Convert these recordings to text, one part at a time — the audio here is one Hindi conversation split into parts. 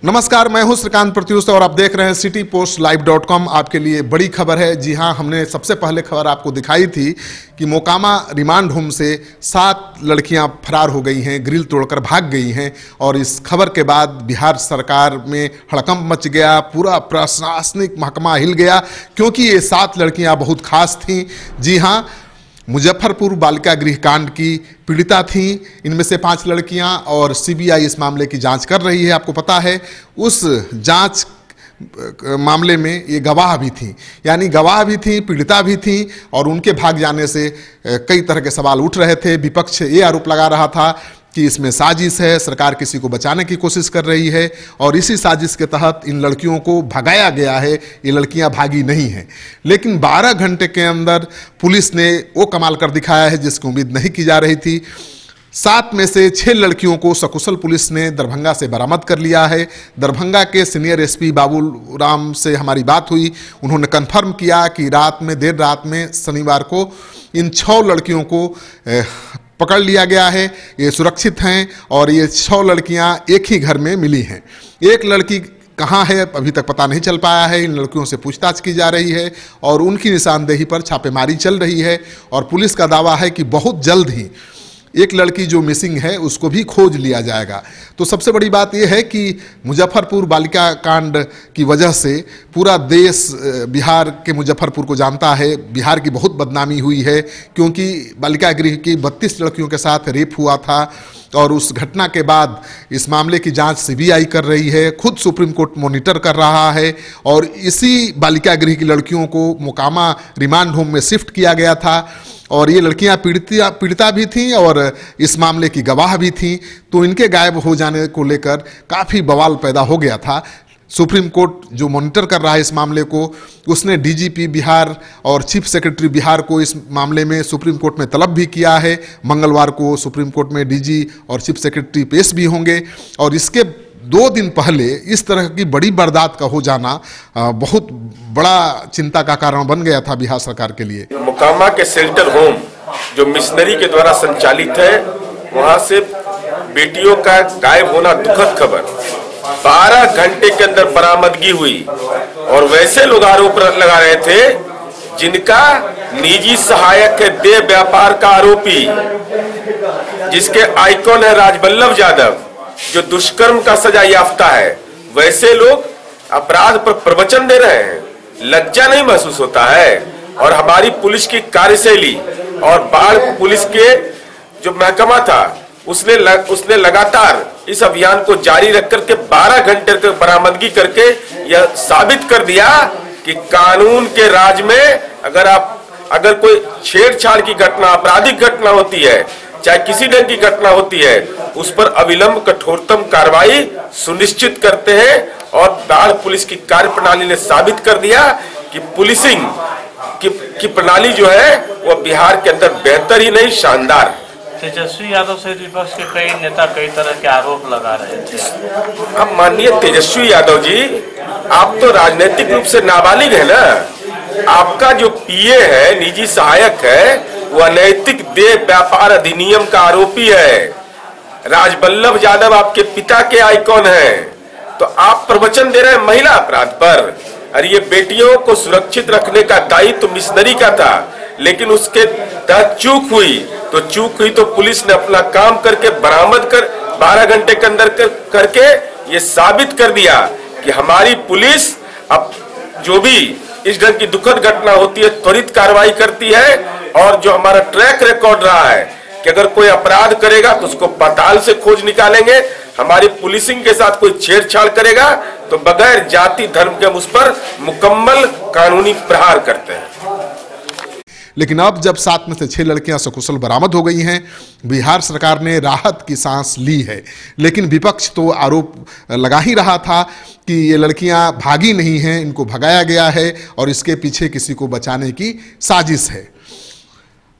नमस्कार, मैं हूं श्रीकांत प्रत्युष और आप देख रहे हैं citypostlive.com। आपके लिए बड़ी खबर है। जी हां, हमने सबसे पहले खबर आपको दिखाई थी कि मोकामा रिमांड होम से 7 लड़कियां फरार हो गई हैं, ग्रिल तोड़कर भाग गई हैं। और इस खबर के बाद बिहार सरकार में हड़कंप मच गया, पूरा प्रशासनिक महकमा हिल गया, क्योंकि ये 7 लड़कियां बहुत खास थीं। जी हाँ, मुजफ्फरपुर बालिका गृह कांड की पीड़िता थी। इनमें से 5 लड़कियां और सीबीआई इस मामले की जांच कर रही है। आपको पता है, उस जांच मामले में ये गवाह भी थी, यानी गवाह भी थी, पीड़िता भी थी। और उनके भाग जाने से कई तरह के सवाल उठ रहे थे। विपक्ष ये आरोप लगा रहा था कि इसमें साजिश है, सरकार किसी को बचाने की कोशिश कर रही है और इसी साजिश के तहत इन लड़कियों को भगाया गया है। ये लड़कियां भागी नहीं हैं, लेकिन 12 घंटे के अंदर पुलिस ने वो कमाल कर दिखाया है जिसकी उम्मीद नहीं की जा रही थी। 7 में से 6 लड़कियों को सकुशल पुलिस ने दरभंगा से बरामद कर लिया है। दरभंगा के सीनियर एसपी बाबूराम से हमारी बात हुई। उन्होंने कन्फर्म किया कि देर रात में शनिवार को इन 6 लड़कियों को पकड़ लिया गया है। ये सुरक्षित हैं और ये 6 लड़कियां एक ही घर में मिली हैं। एक लड़की कहाँ है अभी तक पता नहीं चल पाया है। इन लड़कियों से पूछताछ की जा रही है और उनकी निशानदेही पर छापेमारी चल रही है। और पुलिस का दावा है कि बहुत जल्द ही एक लड़की जो मिसिंग है उसको भी खोज लिया जाएगा। तो सबसे बड़ी बात यह है कि मुजफ्फरपुर बालिका कांड की वजह से पूरा देश बिहार के मुजफ्फरपुर को जानता है। बिहार की बहुत बदनामी हुई है, क्योंकि बालिका गृह की 32 लड़कियों के साथ रेप हुआ था। और उस घटना के बाद इस मामले की जांच सीबीआई कर रही है, खुद सुप्रीम कोर्ट मॉनिटर कर रहा है। और इसी बालिका गृह की लड़कियों को मोकामा रिमांड होम में शिफ्ट किया गया था। और ये लड़कियां पीड़िता भी थीं और इस मामले की गवाह भी थीं। तो इनके गायब हो जाने को लेकर काफ़ी बवाल पैदा हो गया था। सुप्रीम कोर्ट जो मॉनिटर कर रहा है इस मामले को, उसने डीजीपी बिहार और चीफ सेक्रेटरी बिहार को इस मामले में सुप्रीम कोर्ट में तलब भी किया है। मंगलवार को सुप्रीम कोर्ट में डीजी और चीफ सेक्रेटरी पेश भी होंगे। और इसके 2 दिन पहले इस तरह की बड़ी वारदात का हो जाना बहुत बड़ा चिंता का कारण बन गया था बिहार सरकार के लिए। मोकामा के शेल्टर होम जो मिशनरी के द्वारा संचालित है, वहां से बेटियों का गायब होना दुखद खबर 12 घंटे के अंदर बरामदगी हुई। और वैसे लोग आरोप लगा रहे थे जिनका निजी सहायक है देह व्यापार का आरोपी, जिसके आइकॉन है राजबल्लभ यादव, जो दुष्कर्म का सजा याफ्ता है। वैसे लोग अपराध पर प्रवचन दे रहे हैं। लज्जा नहीं महसूस होता है? और हमारी पुलिस की कार्यशैली और बाढ़ पुलिस के जो महकमा था उसने लगातार इस अभियान को जारी रख करके 12 घंटे तक बरामदगी करके यह साबित कर दिया कि कानून के राज में अगर कोई छेड़छाड़ की घटना, आपराधिक घटना होती है, चाहे किसी ढंग की घटना होती है, उस पर अविलंब कठोरतम कार्रवाई सुनिश्चित करते हैं। और बाढ़ पुलिस की कार्यप्रणाली ने साबित कर दिया कि पुलिसिंग की प्रणाली जो है वो बिहार के अंदर बेहतर ही नहीं, शानदार। तेजस्वी यादव से विपक्ष के कई नेता कई तरह के आरोप लगा रहे थे। अब माननीय तेजस्वी यादव जी, आप तो राजनीतिक रूप से नाबालिग है ना। आपका जो पीए है, निजी सहायक है, वो अनैतिक देह व्यापार अधिनियम का आरोपी है। राजबल्लभ यादव आपके पिता के आइकॉन हैं। तो आप प्रवचन दे रहे हैं महिला अपराध पर। और ये बेटियों को सुरक्षित रखने का दायित्व तो मिशनरी का था, लेकिन उसके तहत चूक हुई तो पुलिस ने अपना काम करके बरामद कर 12 घंटे के अंदर करके ये साबित कर दिया कि हमारी पुलिस अब जो भी इस ढंग की दुखद घटना होती है त्वरित कार्रवाई करती है। और जो हमारा ट्रैक रिकॉर्ड रहा है कि अगर कोई अपराध करेगा तो उसको पाताल से खोज निकालेंगे। हमारी पुलिसिंग के साथ कोई छेड़छाड़ करेगा तो बगैर जाति धर्म के हम उस पर मुकम्मल कानूनी प्रहार करते हैं। लेकिन अब जब 7 में से 6 लड़कियां सकुशल बरामद हो गई हैं, बिहार सरकार ने राहत की सांस ली है। लेकिन विपक्ष तो आरोप लगा ही रहा था कि ये लड़कियां भागी नहीं हैं, इनको भगाया गया है और इसके पीछे किसी को बचाने की साजिश है।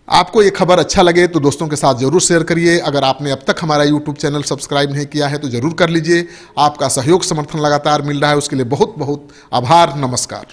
आपको ये खबर अच्छा लगे तो दोस्तों के साथ जरूर शेयर करिए। अगर आपने अब तक हमारा YouTube चैनल सब्सक्राइब नहीं किया है तो जरूर कर लीजिए। आपका सहयोग समर्थन लगातार मिल रहा है, उसके लिए बहुत बहुत आभार। नमस्कार।